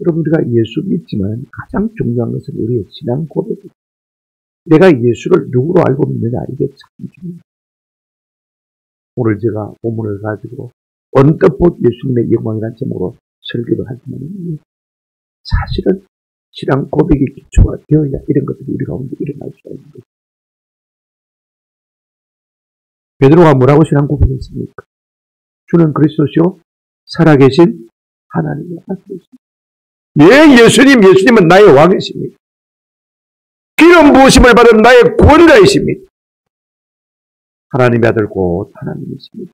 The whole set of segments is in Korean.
여러분, 우리가 예수 믿지만 가장 중요한 것은 우리의 신앙 고백입니다. 내가 예수를 누구로 알고 믿느냐, 이게 참 중요해요. 오늘 제가 본문을 가지고 언뜻 예수님의 영광이라는 제목으로 설교를 하지만 사실은 신앙 고백이 기초가 되어야 이런 것들이 우리 가운데 일어날 수가 있는 거죠. 베드로가 뭐라고 신앙 고백했습니까? 주는 그리스도시요 살아계신 하나님의 아들이십니다. 예, 예수님은 나의 왕이십니다. 기름 부으심을 받은 나의 구원자이십니다. 하나님의 아들 곧 하나님이십니다.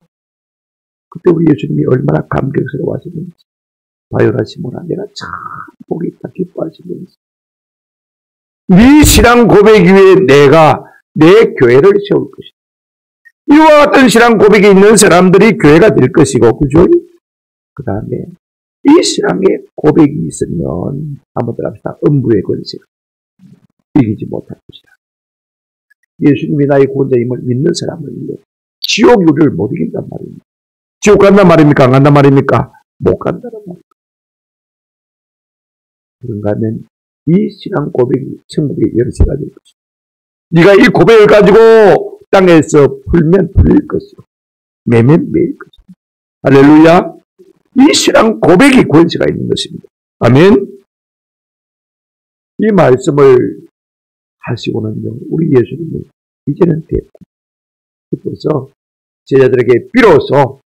그때 우리 예수님이 얼마나 감격스러워하시는지, 바요라 시몬아, 내가 참 복이 있다 기뻐하시면서 네 신앙 고백 위에 내가 내 교회를 세울 것이다. 이와 같은 신앙 고백이 있는 사람들이 교회가 될 것이고, 그죠? 그 다음에 이 신앙의 고백이 있으면 한번들 합시다. 음부의 권세를 이기지 못할 것이다. 예수님이 나의 구원자임을 믿는 사람을 위해 지옥 유리를 못 이긴단 말입니다. 지옥 간단 말입니까? 안 간단 말입니까? 못 간다는 말입니다. 그런가 하면 이 신앙 고백이 천국의 열쇠가 될 것이다. 네가 이 고백을 가지고 땅에서 풀면 풀릴 것이고 매면 매일 것이다. 할렐루야. 이 신앙 고백이 권세가 있는 것입니다. 아멘. 이 말씀을 하시고는요, 우리 예수님은 이제는 됐고, 그래서 제자들에게 비로소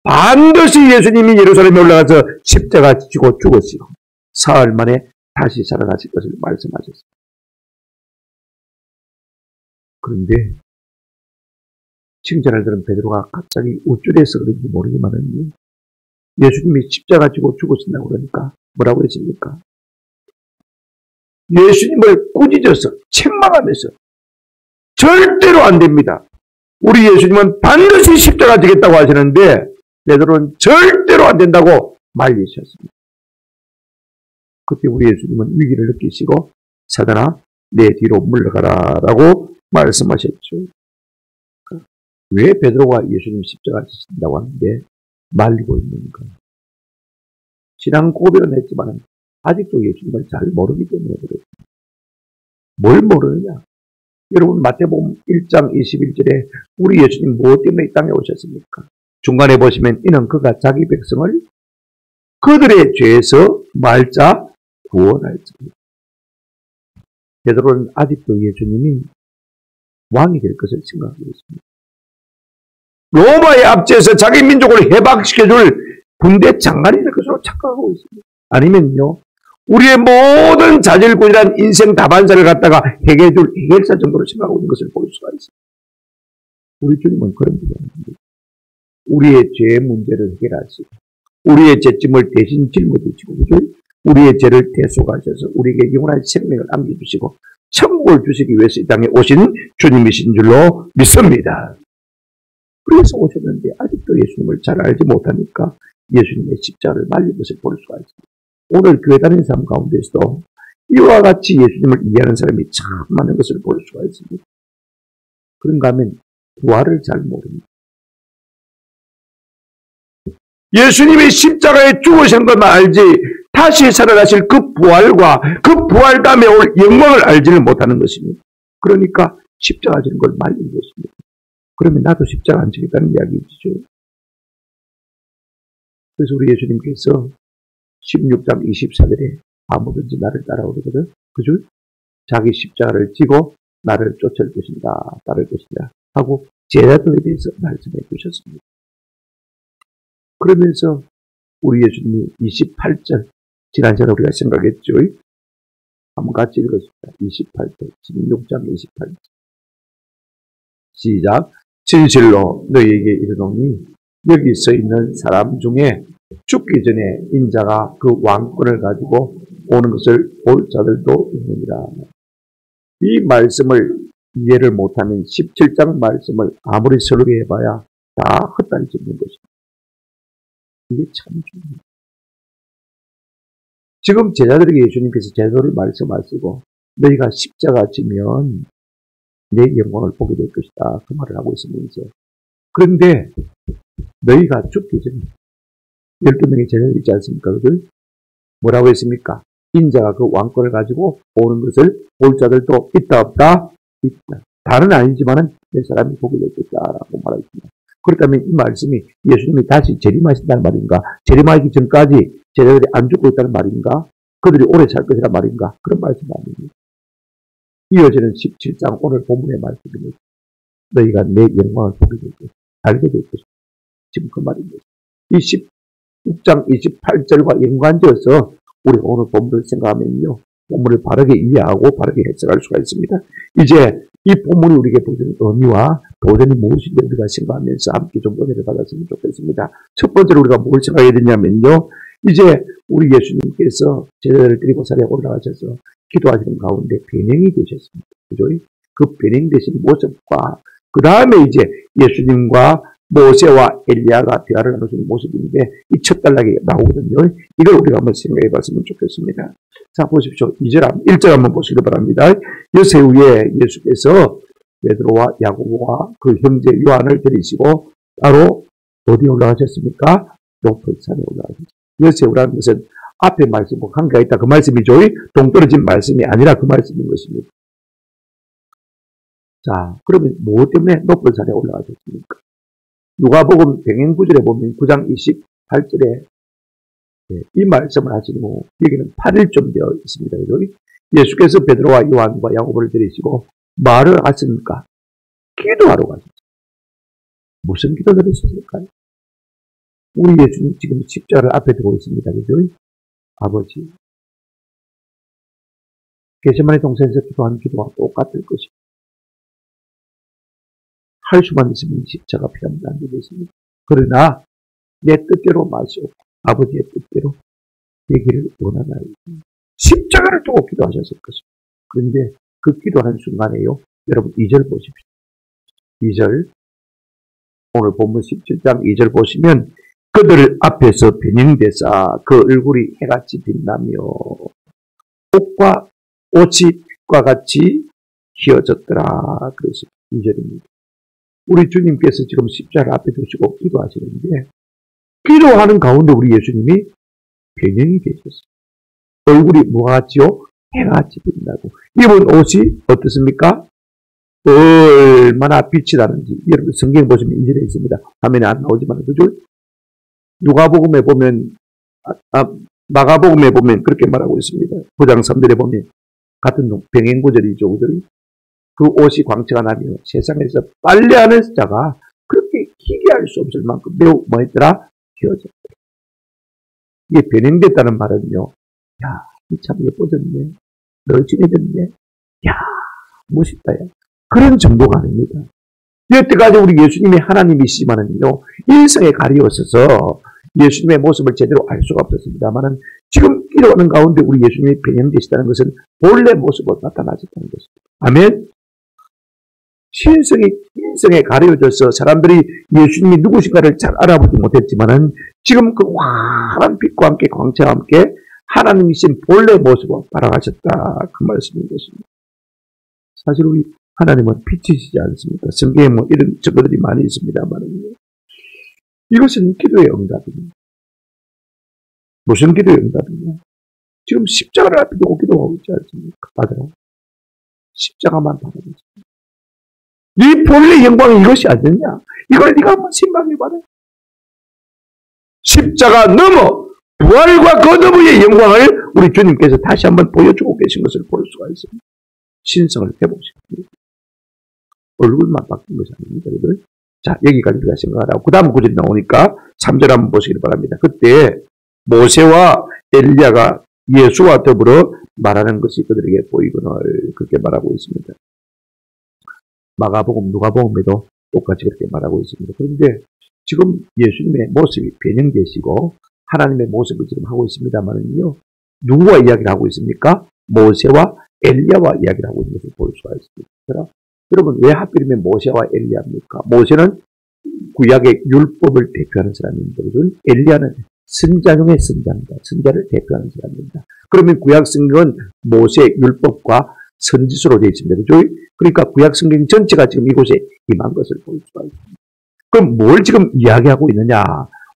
반드시 예수님이 예루살렘에 올라가서 십자가 지고 죽으시고 사흘 만에 다시 살아나실 것을 말씀하셨습니다. 그런데 칭찬을 들은 베드로가 갑자기 우쭐해서 그런지 모르지만은 예수님이 십자가 지고 죽으신다고 그러니까 뭐라고 했습니까? 예수님을 꾸짖어서 책망하면서 절대로 안 됩니다. 우리 예수님은 반드시 십자가 지겠다고 하시는데 베드로는 절대로 안 된다고 말리셨습니다. 그때 우리 예수님은 위기를 느끼시고 사단아 내 뒤로 물러가라 라고 말씀하셨죠. 왜 베드로가 예수님 십자가 지신다고 하는데 말리고 있는가? 신앙 고백은 했지만 아직도 예수님을 잘 모르기 때문에 그렇습니다. 뭘 모르느냐? 여러분 마태복음 1장 21절에 우리 예수님 무엇 때문에 이 땅에 오셨습니까? 중간에 보시면 이는 그가 자기 백성을 그들의 죄에서 말자 구원할지니. 베드로는 아직도 예수님이 왕이 될 것을 생각하고 있습니다. 로마의 압제에서 자기 민족을 해방시켜줄 군대 장관이 될 것으로 착각하고 있습니다. 아니면요, 우리의 모든 자질구레한 인생 다반사를 갖다가 해결해줄 해결사 정도로 생각하고 있는 것을 볼 수가 있습니다. 우리 주님은 그런 분이 아닙니다. 우리의 죄 문제를 해결하시고 우리의 죄짐을 대신 짊어지시고 우리의 죄를 대속하셔서 우리에게 영원한 생명을 안겨주시고 천국을 주시기 위해서 이 땅에 오신 주님이신 줄로 믿습니다. 그래서 오셨는데 아직도 예수님을 잘 알지 못하니까 예수님의 십자가를 말린 것을 볼 수가 있습니다. 오늘 교회 다니는 사람 가운데서도 이와 같이 예수님을 이해하는 사람이 참 많은 것을 볼 수가 있습니다. 그런가 하면 부활을 잘 모릅니다. 예수님이 십자가에 죽으신 것만 알지 다시 살아나실 그 부활과 그 부활 다음에 올 영광을 알지를 못하는 것입니다. 그러니까 십자가 지는 걸 말린 것입니다. 그러면 나도 십자가 안 지겠다는 이야기이죠. 그래서 우리 예수님께서 16장 24절에 아무든지 나를 따라오거든, 그죠? 자기 십자가를 지고 나를 쫓을 것이다, 따를 것이다 하고 제자들에 대해서 말씀해 주셨습니다. 그러면서 우리 예수님이 28절, 지난 시간에 우리가 생각했죠. 한번 같이 읽었습니다. 28절, 16장 28절. 시작. 진실로 너희에게 이르노니 여기 서 있는 사람 중에 죽기 전에 인자가 그 왕권을 가지고 오는 것을 볼 자들도 있느니라. 이 말씀을 이해를 못하면 17장 말씀을 아무리 설교해봐야 다 헛다리 짚는 것입니다. 이게 참 중요해요. 지금 제자들에게 예수님께서 제자들을 말씀하시고 너희가 십자가 지면 내 영광을 보게 될 것이다. 그 말을 하고 있으면서 그런데 너희가 죽기 전에 12명의 제자들이 있지 않습니까? 그들 뭐라고 했습니까? 인자가 그 왕권을 가지고 오는 것을 볼 자들도 있다 없다? 있다. 다는 아니지만은 내 사람이 보게 되겠다라고 말했습니다. 그렇다면 이 말씀이 예수님이 다시 재림하신다는 말인가? 재림하기 전까지 제자들이 안 죽고 있다는 말인가? 그들이 오래 살 것이란 말인가? 그런 말씀이 아닙니다. 이어지는 17장 오늘 본문의 말씀입니다. 너희가 내 영광을 보게 될 것이다. 알게 될 것이다. 지금 그 말입니다. 이 16장 28절과 연관지어서 우리가 오늘 본문을 생각하면요. 본문을 바르게 이해하고 바르게 해석할 수가 있습니다. 이제 이 본문이 우리에게 보여주는 의미와 도전이 무엇인지 우리가 생각하면서 함께 좀 은혜를 받았으면 좋겠습니다. 첫 번째로 우리가 뭘 생각해야 되냐면요. 이제 우리 예수님께서 제자들을 데리고 산에 올라가셔서 기도하시는 가운데 변형이 되셨습니다. 그죠? 그 변형되신 모습과 그 다음에 이제 예수님과 모세와 엘리야가 대화를 나누는 모습인데 이 첫 단락이 나오거든요. 이걸 우리가 한번 생각해 봤으면 좋겠습니다. 자, 보십시오. 1절 한번 보시기 바랍니다. 여세 후에 예수께서 베드로와 야고보와 그 형제 요한을 데리시고 따로 어디 올라가셨습니까? 높은 산에 올라가셨습니다. 여세 후라는 것은 앞에 말씀과 관계가 있다. 그 말씀이죠. 동떨어진 말씀이 아니라 그 말씀인 것입니다. 자, 그러면 무엇 때문에 높은 산에 올라가셨습니까? 누가복음 병행 9절에 보면 9장 28절에 이 말씀을 하시는 후 여기는 8일쯤 되어 있습니다. 예수께서 베드로와 요한과 야고보를 데리시고 말을 하십니까? 기도하러 가셨어요. 무슨 기도를 하셨을까요? 우리 예수님 지금 십자가를 앞에 두고 있습니다. 그죠? 아버지, 겟세마네 동산에서 기도한 기도와 똑같을 것입니다. 할 수만 있으면 십자가 필요합니다. 안 되겠습니다. 그러나 내 뜻대로 마시오. 아버지의 뜻대로 되기를 원하나이다. 십자가를 두고 기도하셨을 것입니다. 그런데 그 기도하는 순간에요. 여러분 2절 보십시오. 2절 오늘 본문 17장 2절 보시면 그들 앞에서 변형되사 그 얼굴이 해같이 빛나며 옷이 빛과 같이 휘어졌더라. 그래서 2절입니다. 우리 주님께서 지금 십자가를 앞에 두시고 기도하시는데 기도하는 가운데 우리 예수님이 변형이 되셨어요. 얼굴이 뭐가 같지요? 해같이 빛나고 입은 옷이 어떻습니까? 얼마나 빛이 나는지 여러분 성경 보시면 2절에 있습니다. 화면에 안 나오지만 그죠? 누가복음에 보면 마가복음에 보면 그렇게 말하고 있습니다. 9장 3절에 보면 같은 병행 구절이죠. 그 옷이 광채가 나며 세상에서 빨래하는 자가 그렇게 희귀할 수 없을 만큼 매우 뭐했더라? 휘어졌더라. 이게 변형됐다는 말은요. 야, 참 예뻐졌네. 널찍해졌네. 야, 멋있다. 야. 그런 정도가 아닙니다. 여태까지 우리 예수님이 하나님이시지만은요. 인성에 가리웠어서 예수님의 모습을 제대로 알 수가 없었습니다만은 지금 기도하는 가운데 우리 예수님이 변형되시다는 것은 본래 모습으로 나타나셨다는 것입니다. 아멘. 인성에 가려져서 사람들이 예수님이 누구신가를 잘 알아보지 못했지만은 지금 그 환한 빛과 함께 광채와 함께 하나님이신 본래 모습으로 따라가셨다. 그 말씀인 것입니다. 사실 우리 하나님은 빛이시지 않습니까? 성경에 뭐 이런 증거들이 많이 있습니다만은요. 이것은 기도의 응답입니다. 무슨 기도의 응답이냐? 지금 십자가를 앞에 두고 기도하고 있지 않습니까? 맞아요. 십자가만 바라고 있습니다. 네 본래 영광이 이것이 아니냐? 이걸 네가 한번 생각해봐라. 십자가 넘어 부활과 그 너머의 영광을 우리 주님께서 다시 한번 보여주고 계신 것을 볼 수가 있습니다. 신성을 회복시킵니다. 얼굴만 바뀐 것이 아닙니다. 자, 여기까지 우리가 생각하라고. 그 다음 구절이 나오니까 3절 한번 보시기 바랍니다. 그때 모세와 엘리야가 예수와 더불어 말하는 것이 그들에게 보이거늘 그렇게 말하고 있습니다. 마가복음, 누가복음에도 똑같이 그렇게 말하고 있습니다. 그런데 지금 예수님의 모습이 변형되시고 하나님의 모습을 지금 하고 있습니다만은요. 누구와 이야기를 하고 있습니까? 모세와 엘리야와 이야기를 하고 있는 것을 볼 수가 있습니다. 여러분 왜 하필이면 모세와 엘리야입니까? 모세는 구약의 율법을 대표하는 사람입니다. 엘리야는 선자 중의 선자입니다. 선자를 대표하는 사람입니다. 그러면 구약 성경은 모세 율법과 선지서로 되어 있습니다. 그렇죠? 그러니까 구약 성경 전체가 지금 이곳에 임한 것을 볼 수가 있습니다. 그럼 뭘 지금 이야기하고 있느냐?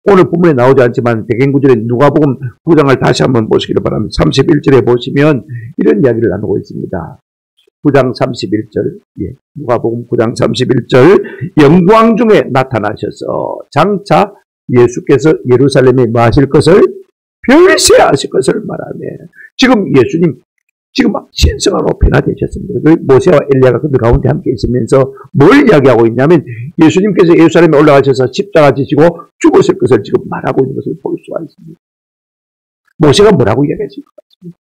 오늘 본문에 나오지 않지만 대개구절에 누가복음 9장을 다시 한번 보시기를 바랍니다. 31절에 보시면 이런 이야기를 나누고 있습니다. 9장 31절, 누가복음 9장 31절, 영광 중에 나타나셔서 장차 예수께서 예루살렘에 뭐 하실 것을 별세하실 것을 말하네. 지금 예수님 지금 막 신성하고 변화되셨습니다. 모세와 엘리야가 그 가운데 함께 있으면서 뭘 이야기하고 있냐면 예수님께서 예루살렘에 올라가셔서 십자가 지시고 죽으실 것을 지금 말하고 있는 것을 볼 수가 있습니다. 모세가 뭐라고 이야기했을 것 같습니다.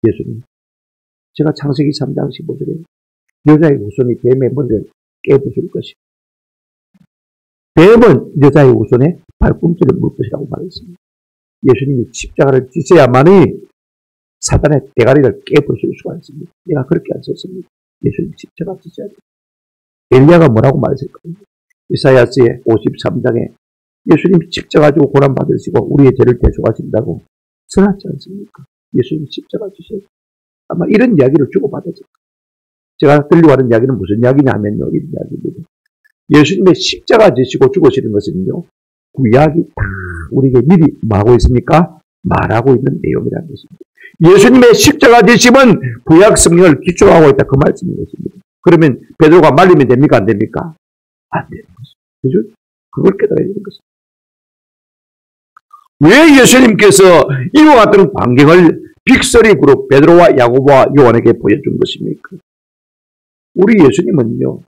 예수님, 제가 창세기 3장 15절에 여자의 후손이 뱀의 머리를 깨부술 것이고 뱀은 여자의 후손에 발꿈치를 물 것이라고 말했습니다. 예수님이 십자가를 지셔야만이 사단의 대가리를 깨부술 수가 있습니다. 내가 그렇게 안 썼습니다. 예수님 십자가 지셔야 돼요. 엘리야가 뭐라고 말했을까요? 이사야스의 53장에 예수님 십자가 지고 고난받으시고 우리의 죄를 대속하신다고 써놨지 않습니까? 예수님 십자가 지셔야 돼요. 아마 이런 이야기를 주고받았을 거예요. 제가 들리고 하는 이야기는 무슨 이야기냐면요. 이런 이야기입니다. 예수님의 십자가 지시고 죽으시는 것은요. 구약이 다 우리에게 미리 뭐하고 있습니까? 말하고 있는 내용이라는 것입니다. 예수님의 십자가 지심은 구약 성경을 기초로 하고 있다. 그 말씀인 것입니다. 그러면 베드로가 말리면 됩니까? 안 됩니까? 안 되는 것입니다. 그죠? 그걸 깨달아야 되는 것입니다. 왜 예수님께서 이와 같은 광경을 빅서리 그룹 베드로와 야고보와 요한에게 보여준 것입니까? 우리 예수님은요.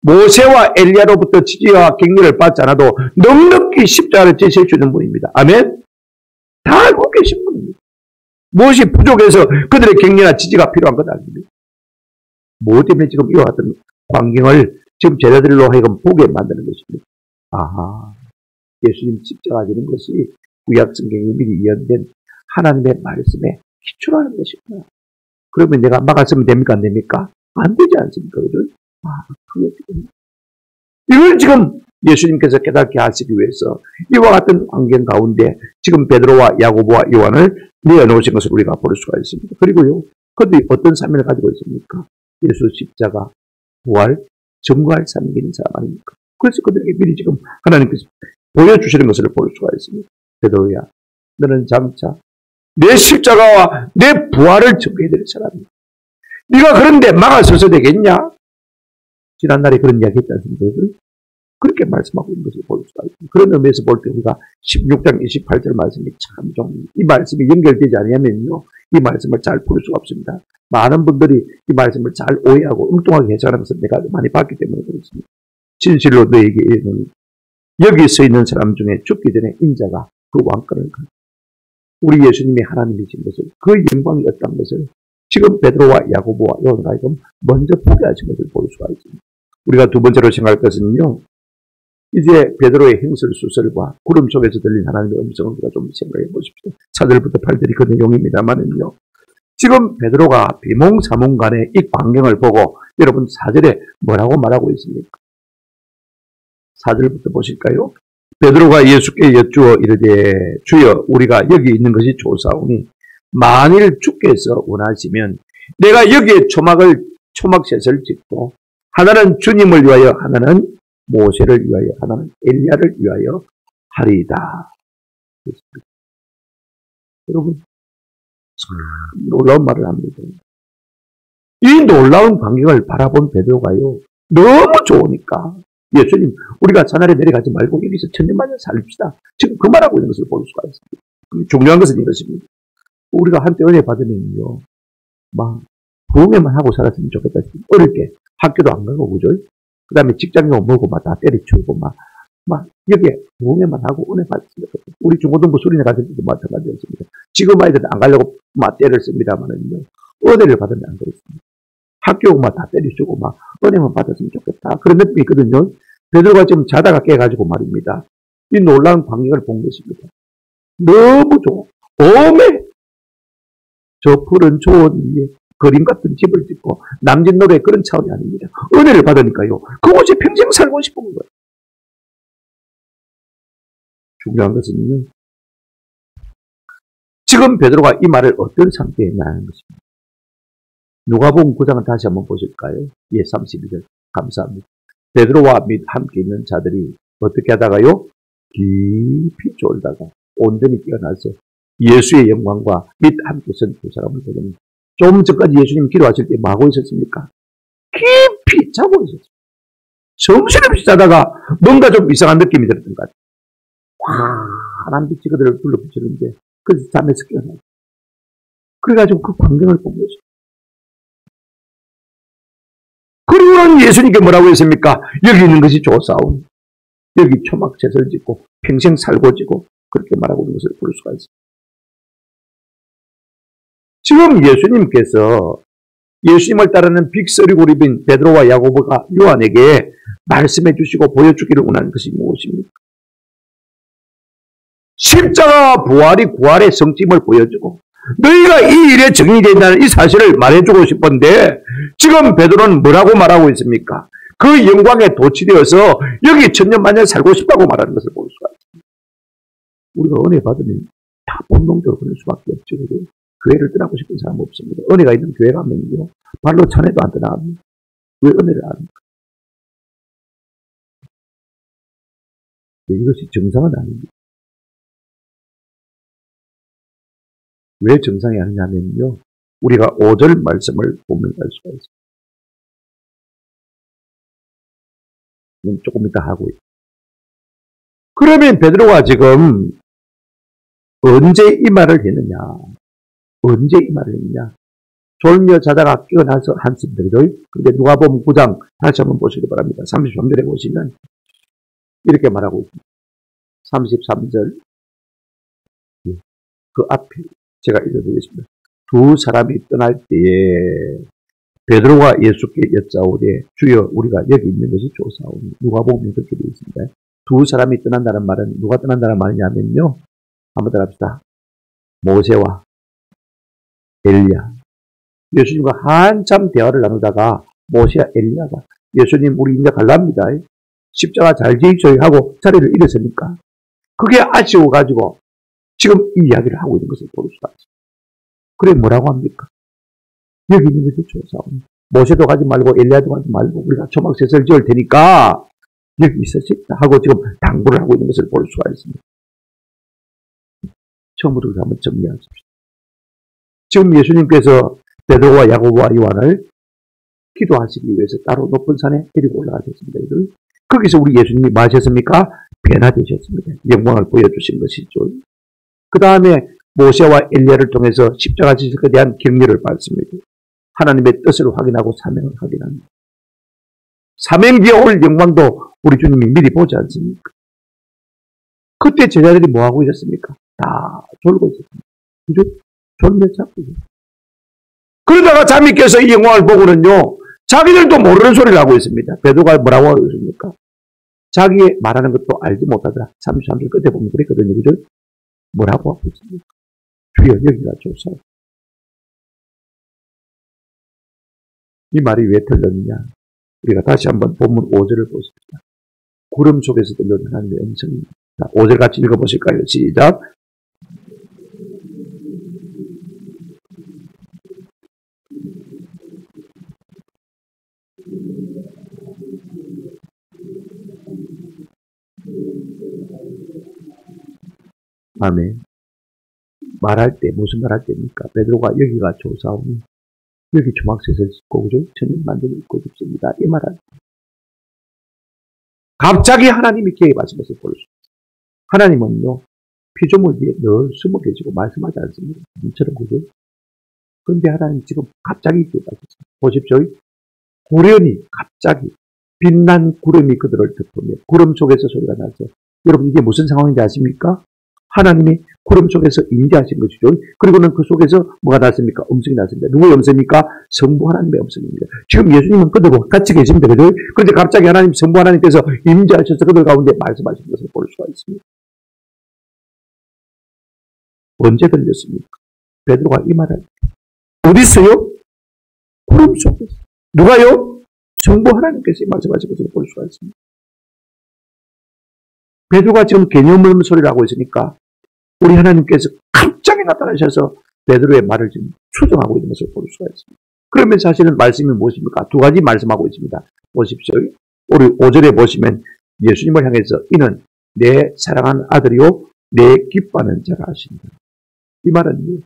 모세와 엘리야로부터 지지와 격려를 받지 않아도 넉넉히 십자가를 지실 수 있는 분입니다. 아멘? 다 알고 계신 분입니다. 무엇이 부족해서 그들의 격려나 지지가 필요한 것 아닙니다. 뭐 때문에 지금 이와 같은 광경을 지금 제자들로 하여금 보게 만드는 것입니다. 아하, 예수님 십자가 지는 것이 구약 성경에 미리 예언된 하나님의 말씀에 기초로 하는 것입니다. 그러면 내가 막았으면 됩니까? 안 됩니까? 안 되지 않습니까? 그게 지금 이걸 지금 예수님께서 깨닫게 하시기 위해서 이와 같은 환경 가운데 지금 베드로와 야고보와 요한을 내어놓으신 것을 우리가 볼 수가 있습니다. 그리고요, 그들이 어떤 삶을 가지고 있습니까? 예수 십자가, 부활, 증거할 삶인 사람 아닙니까? 그래서 그들에게 미리 지금 하나님께서 보여주시는 것을 볼 수가 있습니다. 베드로야, 너는 장차 내 십자가와 내 부활을 증거해야 될 사람이야. 네가 그런데 막아서서 되겠냐? 지난날에 그런 이야기 했지 않습니까? 그렇게 말씀하고 있는 것을 볼 수가 있습니다. 그런 의미에서 볼 때 우리가 16장 28절 말씀이 참 좀 이 말씀이 연결되지 않으면요. 이 말씀을 잘 풀 수가 없습니다. 많은 분들이 이 말씀을 잘 오해하고 엉뚱하게 해석하는 것을 내가 많이 봤기 때문에 그렇습니다. 진실로 너에게 이르노니 여기 서 있는 사람 중에 죽기 전에 인자가 그 왕권을 가지고 우리 예수님이 하나님이신 것을 그 영광이 어떤 것을 지금 베드로와 야고보와 요한과 먼저 보게 하신 것을 볼 수가 있습니다. 우리가 두 번째로 생각할 것은요. 이제 베드로의 행설수설과 구름 속에서 들린 하나님의 음성을 우리가 좀 생각해 보십시오. 4절부터 8절이 그 내용입니다만은요. 지금 베드로가 비몽사몽간에 이 광경을 보고 여러분 4절에 뭐라고 말하고 있습니까? 4절부터 보실까요? 베드로가 예수께 여쭈어 이르되 주여 우리가 여기 있는 것이 좋사오니 만일 주께서 원하시면 내가 여기에 초막셋을 짓고 하나는 주님을 위하여 하나는 모세를 위하여 하나는 엘리야를 위하여 하리이다. 여러분 참 놀라운 말을 합니다. 이 놀라운 광경을 바라본 베드로가요. 너무 좋으니까 예수님 우리가 산하에 내려가지 말고 여기서 천년만년 살립시다. 지금 그 말하고 있는 것을 볼 수가 있습니다. 중요한 것은 이것입니다. 우리가 한때 은혜 받으면요. 막 부흥회만 하고 살았으면 좋겠다. 어릴 때 학교도 안 가고 그죠? 그 다음에 직장에 오고 막 다 때려치우고 막 여기에 부흥회만 하고 은혜 받습니다. 우리 중고등부 수련회 갔을 때도 마찬가지였습니다. 지금 아이들은 안 가려고 막 때를 씁니다만은요. 은혜를 받으면 안 되겠습니다. 학교 오고 막 다 때려치우고 막 은혜만 받았으면 좋겠다. 그런 느낌이 있거든요. 베드로가 지금 자다가 깨가지고 말입니다. 이 놀라운 광경을 본 것입니다. 너무 좋아. 오메 저 푸른 좋은 위에 그림 같은 집을 짓고 남진노래 그런 차원이 아닙니다. 은혜를 받으니까요. 그곳에 평생 살고 싶은 거예요. 중요한 것은요. 지금 베드로가 이 말을 어떤 상태에 나는 것입니다. 누가복음 9장을 다시 한번 보실까요? 예, 32절. 감사합니다. 베드로와 및 함께 있는 자들이 어떻게 하다가요? 깊이 졸다가 온전히 깨어나서 예수의 영광과 및 함께 선 두 사람을 보더니 좀 전까지 예수님 기도하실 때 뭐 하고 있었습니까? 깊이 자고 있었어요. 정신없이 자다가 뭔가 좀 이상한 느낌이 들었던 것 같아요. 환한 빛이 그들을 불러 비추는데 그래서 잠에서 깨어나요. 그래가지고 그 광경을 본 거죠. 그리고는 예수님께 뭐라고 했습니까? 여기 있는 것이 좋사오니 여기 초막제설 짓고 평생 살고 지고 그렇게 말하고 있는 것을 볼 수가 있습니다. 지금 예수님께서 예수님을 따르는 빅서리고리빈 베드로와 야고보가 요한에게 말씀해 주시고 보여주기를 원하는 것이 무엇입니까? 십자가 부활이 구원의 성취임을 보여주고 너희가 이 일에 증인이 된다는 이 사실을 말해주고 싶은데 지금 베드로는 뭐라고 말하고 있습니까? 그 영광에 도취되어서 여기 천년만년 살고 싶다고 말하는 것을 볼 수가 있습니다. 우리가 은혜 받으면 다 본능적으로 그럴 수밖에 없죠. 교회를 떠나고 싶은 사람 없습니다. 은혜가 있는 교회 가면요 발로 찬해도 안 떠나갑니다. 왜 은혜를 안 합니까? 이것이 정상은 아닙니다. 왜 정상이 아니냐면요. 우리가 5절 말씀을 보면 알 수가 있습니다. 조금 이따 하고 있습니다. 그러면 베드로가 지금 언제 이 말을 했느냐? 언제 이 말을 했느냐? 졸며 자다가 깨어나서 한숨 들이더니 근데 누가복음 9장 다시 한번 보시기 바랍니다. 33절에 보시면 이렇게 말하고 있습니다. 33절 그 앞에 제가 읽어드리겠습니다. 두 사람이 떠날 때에 베드로가 예수께 여짜오되 주여 우리가 여기 있는 것이 좋사오니 누가복음에 그렇게 되어 있습니다. 두 사람이 떠난다는 말은 누가 떠난다는 말이냐면요. 한번 더 합시다. 모세와 엘리야. 예수님과 한참 대화를 나누다가 모세와 엘리야가 예수님 우리 이제 갈랍니다. 십자가 잘 지으셔야 하고 자리를 잃었으니까 그게 아쉬워가지고 지금 이 이야기를 하고 있는 것을 볼 수가 있습니다. 그래 뭐라고 합니까? 여기 있는 것이 좋사오니 모세도 가지 말고 엘리야도 가지 말고 우리가 초막셋을 지을 테니까 여기 있을 수 있다 하고 지금 당부를 하고 있는 것을 볼 수가 있습니다. 처음부터 한번 정리하십시오. 지금 예수님께서 베드로와 야고보와 요한을 기도하시기 위해서 따로 높은 산에 데리고 올라가셨습니다. 거기서 우리 예수님이 뭐 하셨습니까? 변화되셨습니다. 영광을 보여주신 것이죠. 그 다음에 모세와 엘리야를 통해서 십자가 지식에 대한 격려를 받습니다. 하나님의 뜻을 확인하고 사명을 확인합니다. 사명기에 올 영광도 우리 주님이 미리 보지 않습니까? 그때 제자들이 뭐하고 있었습니까? 다 졸고 있었습니다. 그죠? 졸며 자고 있었습니다. 그러다가 잠이 깨서 이 영광을 보고는요, 자기들도 모르는 소리를 하고 있습니다. 베드로가 뭐라고 하고 있습니까? 자기 말하는 것도 알지 못하더라. 33절 끝에 보면 그랬거든요. 그죠? 뭐라고 하고 있습니까? 주여 여기가 좋소. 이 말이 왜 틀렸느냐? 우리가 다시 한번 본문 5절을 보십시다. 구름 속에서 들려오는 하나님의 음성입니다. 5절 같이 읽어보실까요? 시작. 아멘. 말할 때 무슨 말할 때입니까? 베드로가 여기가 좋사오니 여기 초막셋을 짓고 그죠? 천년만년을 있고 싶습니다. 이 말할 때 갑자기 하나님이 개입하신 것을 볼 수 있어요. 하나님은요 피조물 위에 늘 숨어 계시고 말씀하지 않습니다. 이처럼 그죠? 그런데 하나님 지금 갑자기 개입하셨어요. 보십시오. 구름이 갑자기 빛난 구름이 그들을 덮으며 구름 속에서 소리가 나서 여러분 이게 무슨 상황인지 아십니까? 하나님이 구름 속에서 임재하신 것이죠. 그리고는 그 속에서 뭐가 났습니까? 음성이 났습니다. 누구의 음성입니까? 성부 하나님의 음성입니다. 지금 예수님은 그들과 같이 계십니다. 그죠? 그런데 갑자기 하나님, 성부 하나님께서 임재하셔서 그들 가운데 말씀하신 것을 볼 수가 있습니다. 언제 들렸습니까? 베드로가 이 말을 어디 있어요? 구름 속에서. 누가요? 성부 하나님께서 말씀하신 것을 볼 수가 있습니다. 베드로가 지금 개념 없는 소리를 하고 있으니까 우리 하나님께서 갑자기 나타나셔서 베드로의 말을 지금 추정하고 있는 것을 볼 수가 있습니다. 그러면 사실은 말씀이 무엇입니까? 두 가지 말씀하고 있습니다. 보십시오. 우리 5절에 보시면 예수님을 향해서 이는 내 사랑하는 아들이요 내 기뻐하는 자라 하신다. 이 말은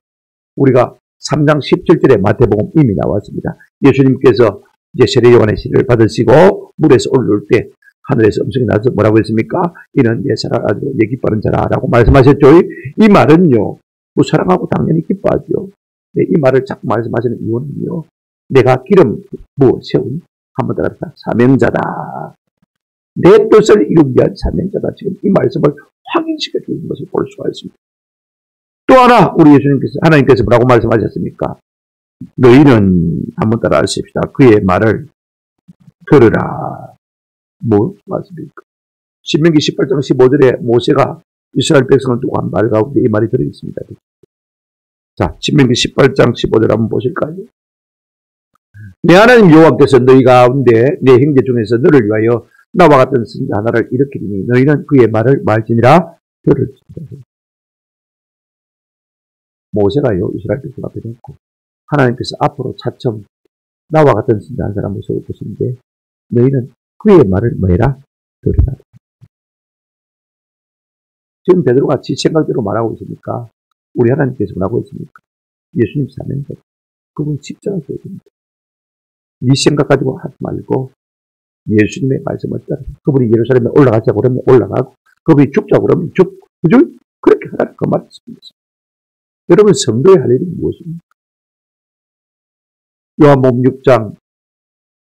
우리가 3장 17절에 마태복음 이미 나왔습니다. 예수님께서 이제 세례 요한의洗을 받으시고 물에서 올라올 때 하늘에서 음성이 나서 뭐라고 했습니까? 이는 내 사랑하는 아들이요 내 기뻐하는 자라라고 말씀하셨죠. 이 말은요, 뭐 사랑하고 당연히 기뻐하죠. 이 말을 자꾸 말씀하시는 이유는요, 내가 기름 부어 세운 한번 더 가르쳐 사명자다. 내 뜻을 이루기 위한 사명자다. 지금 이 말씀을 확인시켜 주는 것을 볼 수가 있습니다. 또 하나 우리 예수님께서 하나님께서 뭐라고 말씀하셨습니까? 너희는 한번 따라 하십시다. 그의 말을 들으라. 뭐 맞습니까? 신명기 18장 15절에 모세가 이스라엘 백성을 두고 한 말 가운데 이 말이 들어있습니다. 자, 신명기 18장 15절 한번 보실까요? 내 하나님 여호와께서 너희 가운데 내 형제 중에서 너를 위하여 나와 같은 선지자 하나를 일으키리니 너희는 그의 말을 말지니라 들을지니라. 모세가요 이스라엘 백성 앞에 놓고 하나님께서 앞으로 차츰 나와 같은 선지자 한 사람을 세워보시는데 너희는 그의 말을 뭐해라? 들으라. 지금 베드로가 지 생각대로 말하고 있으니까 우리 하나님께서 뭐라고 했습니까? 예수님 사명자. 그분 십자가 줘야 됩니다. 네 생각 가지고 하지 말고 예수님의 말씀을 따라 그분이 예루살렘에 올라가자고 그러면 올라가고 그분이 죽자고 그러면 죽고 그죠? 그렇게 하라는 그 말씀입니다. 여러분 성도의 할 일이 무엇입니까? 요한복음 6장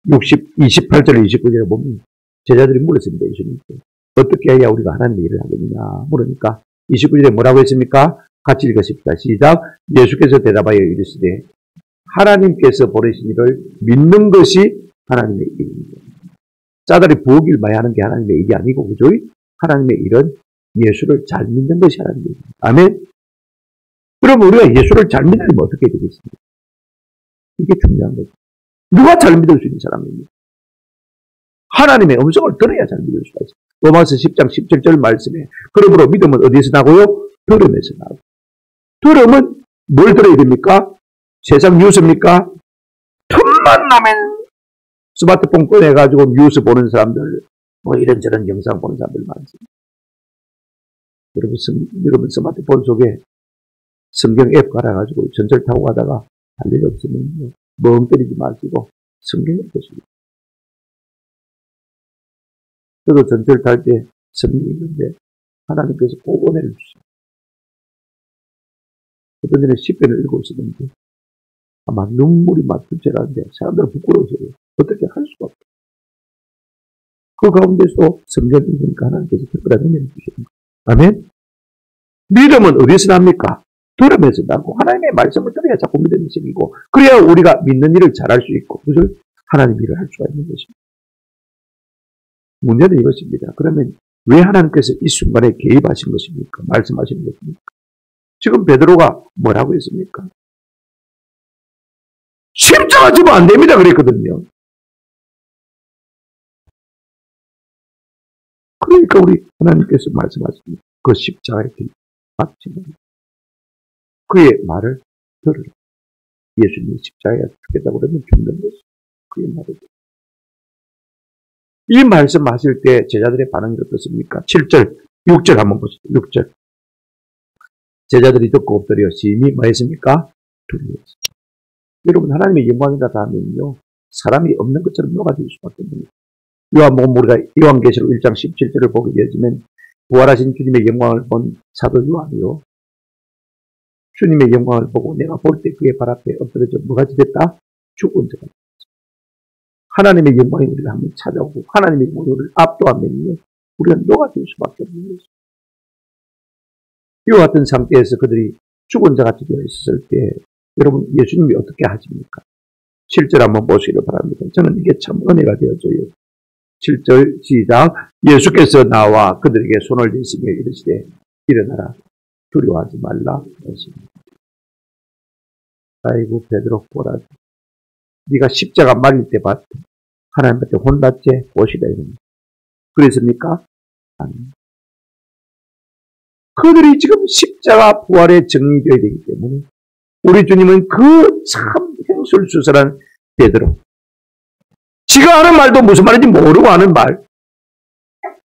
28절 29절에 보면 제자들이 물었습니다. 예수님께 어떻게 해야 우리가 하나님의 일을 하겠느냐 물으니까 29절에 뭐라고 했습니까? 같이 읽으십시다. 시작. 예수께서 대답하여 이르시되 하나님께서 보내신 일을 믿는 것이 하나님의 일입니다. 짜다리 부엌일 마야 하는 게 하나님의 일이 아니고 그죠? 하나님의 일은 예수를 잘 믿는 것이 하나님의 일입니다. 아멘. 그럼 우리가 예수를 잘 믿으면 어떻게 되겠습니까? 이게 중요한 거죠. 누가 잘 믿을 수 있는 사람입니까? 하나님의 음성을 들어야 잘 믿을 수가 있어요. 로마서 10장 17절 말씀에 그러므로 믿음은 어디에서 나고요? 들음에서 나고. 들음은 뭘 들어야 됩니까? 세상 뉴스입니까? 틈만 나면 스마트폰 꺼내가지고 뉴스 보는 사람들, 뭐 이런저런 영상 보는 사람들 많습니다. 여러분 스마트폰 속에 성경 앱 갈아가지고 전철 타고 가다가 할 일 없으면 멍 때리지 마시고 성경을 보시고. 저도 전철 탈 때 성경이 있는데 하나님께서 꼭 은혜를 주시고 어떤 전에 10편을 읽고 있었는데 아마 눈물이 막 득철하는데 사람들은 부끄러워서요. 어떻게 할 수가 없어요. 그 가운데서 성경을 읽으니까 하나님께서 특별한 은혜를 주시는 거예요. 아멘? 믿음은 어디서 납니까? 들으면서 나고 하나님의 말씀을 들어야 자꾸 믿음이 생기고 그래야 우리가 믿는 일을 잘할 수 있고 그것을 하나님 일을 할 수가 있는 것입니다. 문제는 이것입니다. 그러면 왜 하나님께서 이 순간에 개입하신 것입니까? 말씀하신 것입니까? 지금 베드로가 뭐라고 했습니까? 십자가 지면 안 됩니다 그랬거든요. 그러니까 우리 하나님께서 말씀하십니다. 그 십자가의 길 맞지 말고 그의 말을 들으라. 예수님이 십자가에 죽겠다고 그러면 죽는 것이 그의 말을 들으라. 이 말씀하실 때 제자들의 반응이 어떻습니까? 7절, 6절 한번 보시죠. 6절. 제자들이 듣고 엎드려 심히 뭐 했습니까? 두려워했습니다. 여러분 하나님의 영광이다 하면요 사람이 없는 것처럼 녹아질 수밖에 없습니다. 요한복음 우리가 요한계시록 1장 17절을 보게 되지만 부활하신 주님의 영광을 본 사도 요한이요 주님의 영광을 보고 내가 볼 때 그의 발 앞에 엎드려져 뭐같이 됐다? 죽은 자가 됐다. 하나님의 영광이 우리가 한번 찾아오고 하나님의 영광이 우리를 압도하면요 우리가 녹아질 수밖에 없는 것입니다. 이와 같은 상태에서 그들이 죽은 자같이 되어 있었을 때 여러분 예수님이 어떻게 하십니까? 7절 한번 보시기를 바랍니다. 저는 이게 참 은혜가 되어져요. 7절 시작. 예수께서 나와 그들에게 손을 대시며 이르시되 일어나라 두려워하지 말라 하십니다. 아이고 베드로 보라. 네가 십자가 말릴 때 봤대. 하나님한테 혼났지? 보시라 이럽니다. 그랬습니까? 아닙니다. 그들이 지금 십자가 부활에 정리되어야 되기 때문에 우리 주님은 그 참 행술수설한 베드로 지가 하는 말도 무슨 말인지 모르고 하는 말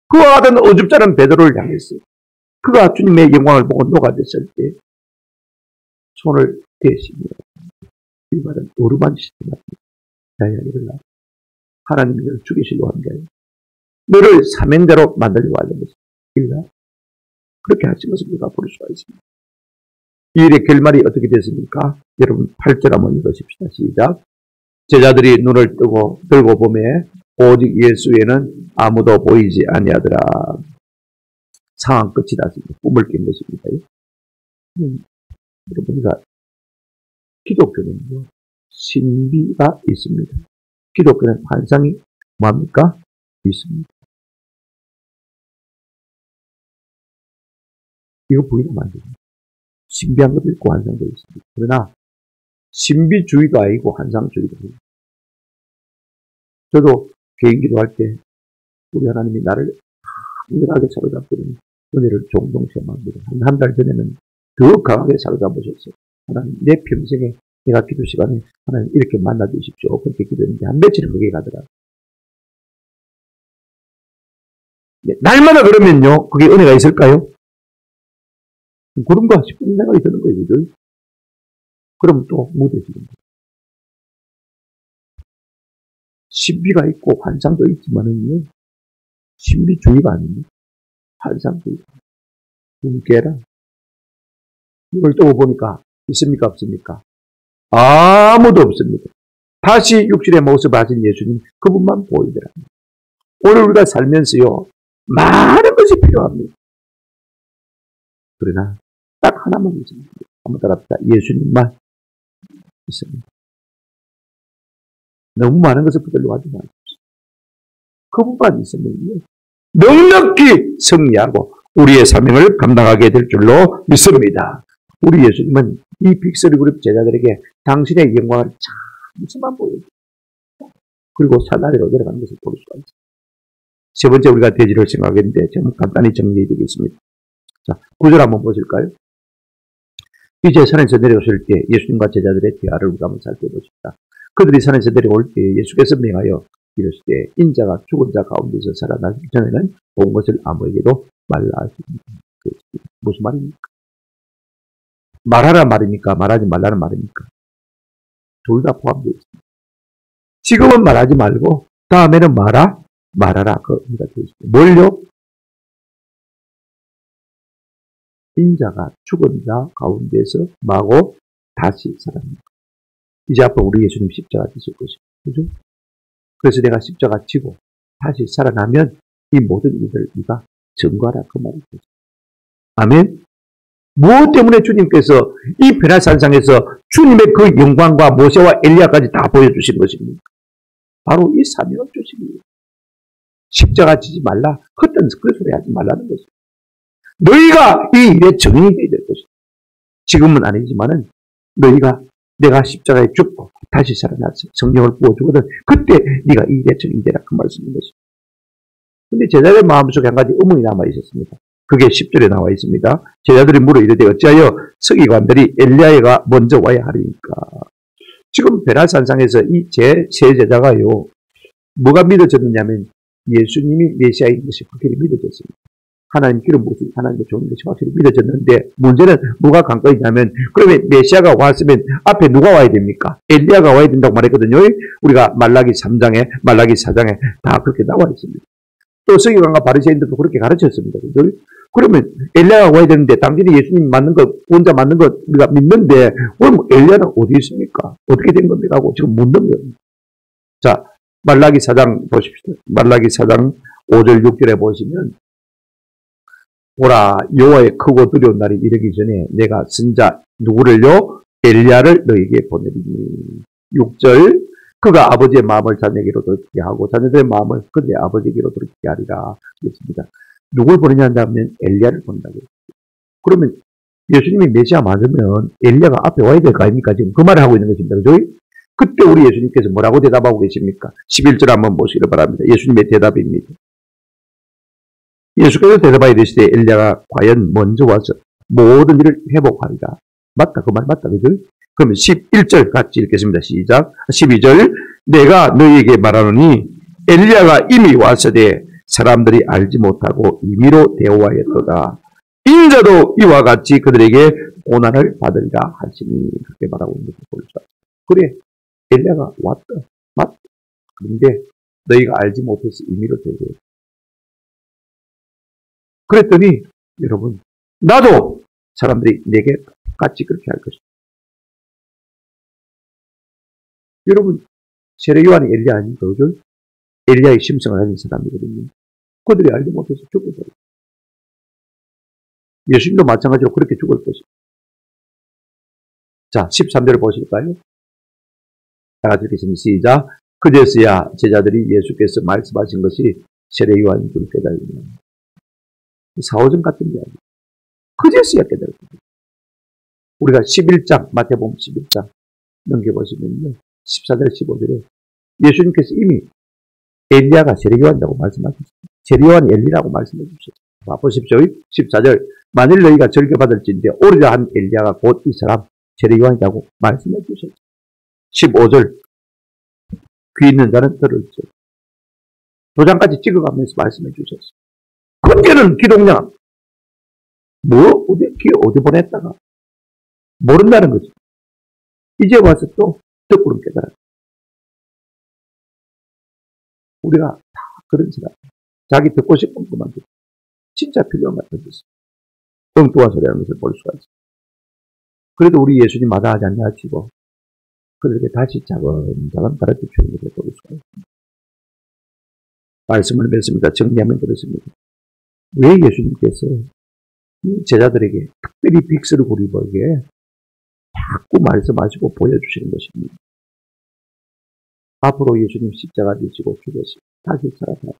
그와 같은 어줍잖은 베드로를 향했어요. 그가 주님의 영광을 보고 녹아졌을 때 손을 대시며 이 말은 어루만지시지 말고 야야 일어나. 하나님이 너를 죽이시려고 한 게 아니라 너를 사명대로 만들려고 하는 것입니다. 일어나. 그렇게 하신 것을 우리가 볼 수가 있습니다. 이 일의 결말이 어떻게 됐습니까? 여러분 8절 한번 읽으십시다. 시작. 제자들이 눈을 뜨고 들고 보매 오직 예수에는 아무도 보이지 아니하더라. 상황 끝이 났습니다. 꿈을 깬 것입니다. 여러분, 우리가 기독교는요, 신비가 있습니다. 기독교는 환상이 뭡니까? 있습니다. 이거 부인하면 안 됩니다. 신비한 것도 있고 환상도 있습니다. 그러나 신비주의도 아니고 환상주의도 아니고 저도 개인 기도할 때 우리 하나님이 나를 강력하게 사로잡고는 은혜를 종종 체험합니다. 한 달 전에는 더 강하게 사로잡으셨어요. 하나님 내 평생에 내가 기도 시간에 하나님 이렇게 만나주십시오. 그렇게 기도했는데 한 며칠은 그게 가더라. 네, 날마다 그러면요 그게 은혜가 있을까요? 그런가 싶은 생각이 드는 거예요. 그죠? 그럼 또 무뎌지는 거예요. 신비가 있고 환상도 있지만은요, 신비주의가 아닙니다. 환상주의가. 눈 깨라. 이걸 뜨고 보니까 있습니까? 없습니까? 아무도 없습니다. 다시 육신의 모습을 하신 예수님, 그분만 보이더라. 오늘 우리가 살면서요, 많은 것이 필요합니다. 그러나 딱 하나만 있습니다. 한번 따라합시다. 예수님만 있습니다. 너무 많은 것을 붙들려고 하지 마십시오. 그분만 있으면요, 넉넉히 승리하고 우리의 사명을 감당하게 될 줄로 믿습니다. 우리 예수님은 이 빅스리 그룹 제자들에게 당신의 영광을 잠시만 보여줍니다. 그리고 사다리로 내려가는 것을 볼 수가 있습니다. 세 번째 우리가 대지를 생각했는데 좀 간단히 정리해드리겠습니다. 자, 9절 한번 보실까요? 이제 산에서 내려오실 때 예수님과 제자들의 대화를 우리가 한번 살펴보십시다. 그들이 산에서 내려올 때 예수께서 명하여 이르시되 인자가 죽은 자 가운데서 살아나기 전에는 본 것을 아무에게도 말라 하십니다. 무슨 말입니까? 말하라 말입니까? 말하지 말라는 말입니까? 둘 다 포함되어 있습니다. 지금은 말하지 말고 다음에는 말하라 그 의미가 되어 있습니다. 뭘요? 인자가 죽은 자 가운데서 마고 다시 살아납니다. 이제 앞으로 우리 예수님 십자가 지실 것입니다. 그죠? 그래서 내가 십자가 지고 다시 살아나면 이 모든 일을 네가 증거하라 그 말이죠. 아멘. 무엇 때문에 주님께서 이 베라산상에서 주님의 그 영광과 모세와 엘리야까지 다 보여주신 것입니까? 바로 이 사명을 주신 거예요. 십자가 지지 말라, 헛된 그 소리 하지 말라는 것입니다. 너희가 이 일의 증인이 되어야 될 것이다. 지금은 아니지만은 너희가 내가 십자가에 죽고 다시 살아나서 성령을 부어주거든 그때 네가 이 일의 증인이 되라 그 말씀인 것입니다. 그런데 제자들의 마음속에 한 가지 의문이 남아 있었습니다. 그게 10절에 나와 있습니다. 제자들이 물어 이르되 어찌하여 서기관들이 엘리야가 먼저 와야 하리니까. 지금 베라산상에서 이 제 세 제자가요, 뭐가 믿어졌느냐면 예수님이 메시아인 것이 확실히 믿어졌습니다. 하나님 기름 부으신 하나님의 종인 것이 확실히 믿어졌는데 문제는 뭐가 관건이냐면 그러면 메시아가 왔으면 앞에 누가 와야 됩니까? 엘리야가 와야 된다고 말했거든요. 우리가 말라기 3장에 말라기 4장에 다 그렇게 나와 있습니다. 또 서기관과 바리새인들도 그렇게 가르쳤습니다. 그죠? 그러면 엘리야가 와야 되는데 당신이 예수님 맞는 것 혼자 맞는 것 우리가 믿는데 그럼 엘리야는 어디 있습니까? 어떻게 된 겁니까? 하고 지금 묻는 거예요. 자, 말라기 4장 보십시오. 말라기 4장 5절 6절에 보시면 보라 여호와의 크고 두려운 날이 이르기 전에 내가 선자 누구를요? 엘리야를 너에게 보내리니. 6절 그가 아버지의 마음을 자녀에게로 돌이키게 하고 자녀들의 마음을 그들의 아버지에게로 돌이키게 하리라. 그렇습니다. 누굴 보내냐 한다면 엘리야를 보낸다고 했습니다. 그러면 예수님이 메시아 맞으면 엘리야가 앞에 와야 될 거 아닙니까? 지금 그 말을 하고 있는 것입니다. 그죠? 그때 우리 예수님께서 뭐라고 대답하고 계십니까? 11절 한번 보시기 바랍니다. 예수님의 대답입니다. 예수께서 대답하여 이르시되 엘리야가 과연 먼저 와서 모든 일을 회복하리라. 맞다. 그 말 맞다. 그죠? 그러면 11절 같이 읽겠습니다. 시작. 12절 내가 너희에게 말하노니 엘리야가 이미 왔으되 사람들이 알지 못하고 임의로 대오하였도다. 인자도 이와 같이 그들에게 고난을 받으리라 하시니 그렇게 말하고 있는 것을 볼 수 있다. 그래, 엘리야가 왔다. 맞다. 그런데 너희가 알지 못해서 임의로 대오했다. 그랬더니 여러분, 나도 사람들이 내게 똑같이 그렇게 할 것이다. 여러분, 세례요한이 엘리야 아닙니까? 그죠? 엘리야의 심성을 가진 사람이거든요. 그들이 알지 못해서 죽어버렸어요. 예수님도 마찬가지로 그렇게 죽을 것입니다. 자, 13절을 보실까요? 다 같이 읽겠습니다. 시작. 그제서야 제자들이 예수께서 말씀하신 것이 세례요한인 줄 깨달으며. 사오정 같은 이야기. 그제서야 깨달았습니다. 우리가 11장, 마태복음 11장 넘겨보시면요. 14절, 15절에 예수님께서 이미 엘리야가 세례요한이라고 말씀하셨습니다. 세례요한이 엘리라고 말씀해 주셨습니다. 보십시오. 14절. 만일 너희가 절교받을진대 오리라 한 엘리야가 곧 이 사람 세례요한이라고 말씀해 주셨습니다. 15절. 귀 있는 자는 들을지. 도장까지 찍어가면서 말씀해 주셨습니다. 근데는 기독량 어디 보냈다가 모른다는 거죠. 이제 와서 또 듣고는 깨달았다. 우리가 다 그런 사람. 자기 듣고 싶은 것만 듣고 진짜 필요한 것만 듣고 엉뚱한 소리 하는 것을 볼 수가 있습니다. 그래도 우리 예수님 마다하지 않냐 하시고 그들에게 다시 자근자근 가르쳐 주는 것을 볼 수가 있습니다. 말씀을 맺습니다. 정리하면 그렇습니다. 왜 예수님께서 제자들에게 특별히 빅스를 구리버게 자꾸 말씀하시고 보여주시는 것입니다. 앞으로 예수님 십자가 지시고 죽으시고 다시 살아나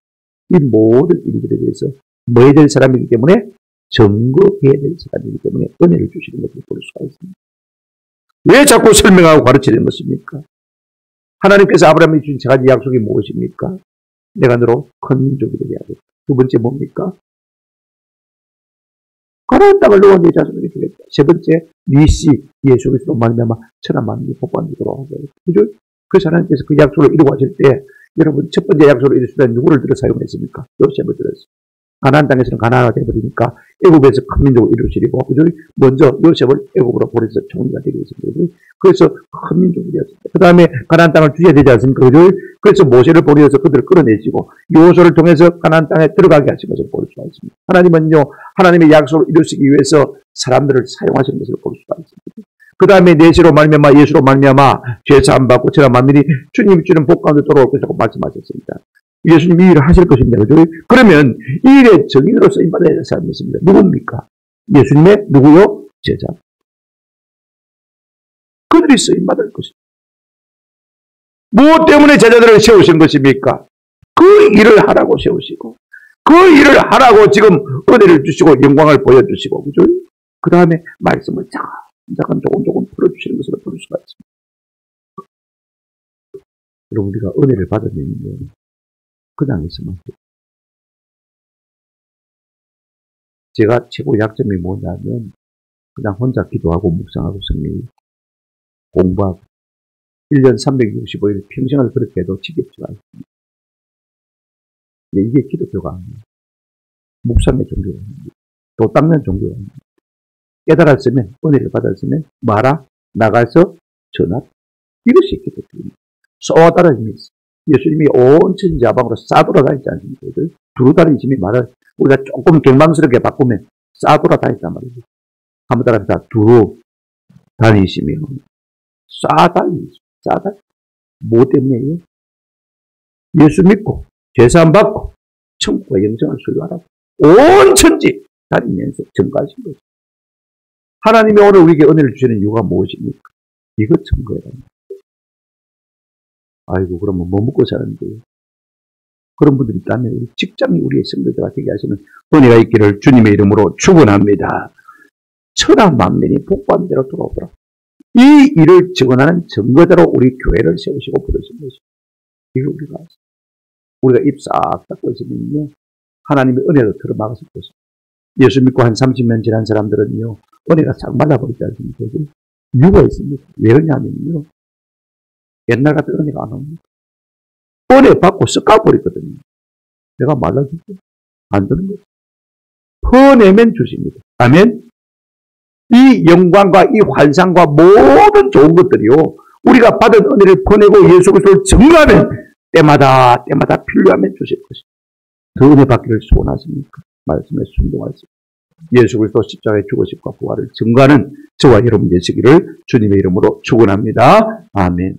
이 모든 일들에 대해서 뭐 해야 될 사람이기 때문에 증거해야 될 사람이기 때문에 은혜를 주시는 것을 볼 수가 있습니다. 왜 자꾸 설명하고 가르치는 것입니까? 하나님께서 아브라함에게 주신 세 가지 약속이 무엇입니까? 내가 너로 큰 민족이 되게 하겠다. 두 번째 뭡니까? 가나안 땅을 너와 네 자손에게 주겠다. 세 번째, 네 씨 예수 그리스도로 말미암아 천하 만민이 복받도록 하겠다. 그죠? 그래서 하나님께서 그 약속을 이루고 하실 때 여러분 첫 번째 약속을 이룰 때 누구를 들어 사용했습니까? 요셉을 들었어요. 가나안 땅에서는 가나안가 되어버리니까 애굽에서 큰 민족을 이루시리고 그죠? 먼저 요셉을 애굽으로 보내서 총리가 되게 했습니다. 그래서 큰 민족이 되었습니다. 그 다음에 가나안 땅을 주셔야 되지 않습니까? 그죠? 그래서 모세를 보내서 그들을 끌어내시고 요소를 통해서 가나안 땅에 들어가게 하신 것을 볼 수가 있습니다. 하나님은요, 하나님의 약속을 이루시기 위해서 사람들을 사용하시는 것을 볼 수가 있습니다. 그 다음에 내시로 말미암아 예수로 말미암아 죄사함 받고 천하 만민이 주님이 주는 복 가운데 돌아올 것이라고 말씀하셨습니다. 예수님이 이 일을 하실 것입니다. 그죠? 그러면 이 일의 증인으로 쓰임받아야 될 사람이 있습니다. 누굽니까? 예수님의 누구요? 제자. 그들이 쓰임받을 것입니다. 무엇 때문에 제자들을 세우신 것입니까? 그 일을 하라고 세우시고 그 일을 하라고 지금 은혜를 주시고 영광을 보여주시고 그죠? 그 다음에 말씀을 잠깐 조금 풀어주시는 것을 볼 수가 있습니다. 여러분 우리가 은혜를 받으면 그냥 있으면 돼요. 제가 최고 약점이 뭐냐면 그냥 혼자 기도하고 묵상하고 성령 공부하고 1년 365일 평생을 그렇게 해도 지겹지가 않습니다. 근데 이게 기독교가 아닙니다. 묵상의 종교가 아닙니다. 도 닦는 종교가 아닙니다. 깨달았으면 은혜를 받았으면 말아 나가서 전하 이것이 기독교입니다. 쏘아 따라짐이 있어요. 예수님이 온 천지야방으로 싸돌아다니지 않습니까? 두루 다니심이 말을 우리가 조금 경망스럽게 바꾸면 싸돌아다녔단 말이죠. 한번 따라합니다. 두루 다니시며 싸다니죠. 뭐 때문에요? 예수 믿고 죄사함 받고 천국과 영생을 소유하라고 온 천지 다니면서 증거하신 거죠. 하나님이 오늘 우리에게 은혜를 주시는 이유가 무엇입니까? 이것 증거해라. 아이고 그러면 뭐 먹고 사는데요? 그런 분들이 있다면 우리 직장이 우리의 성도들과 되게 하시는 은혜가 있기를 주님의 이름으로 축원합니다. 천하 만민이 복받는 대로 돌아오더라. 이 일을 증언하는 증거대로 우리 교회를 세우시고 부르신 것입니다. 이걸 우리가 입 싹 닫고 있으면요 하나님의 은혜로 들어막았을 것입니다. 예수 믿고 한 30년 지난 사람들은요 은혜가 싹 말라버리지 않습니까? 이유가 있습니다. 왜 그러냐면요 옛날 같은 은혜가 안 옵니다. 은혜 받고 쓱 가버리거든요. 내가 말라줄게. 안 되는 거예요. 퍼내면 주십니다. 아멘. 이 영광과 이 환상과 모든 좋은 것들이요. 우리가 받은 은혜를 퍼내고 예수 그리스도를 증거하면 때마다 필요하면 주실 것입니다. 그 은혜 받기를 소원하십니까? 말씀에 순종하십시오. 예수 그리스도 십자가의 죽으심과 부활을 증거하는 저와 여러분 되시기를 주님의 이름으로 축원합니다. 아멘.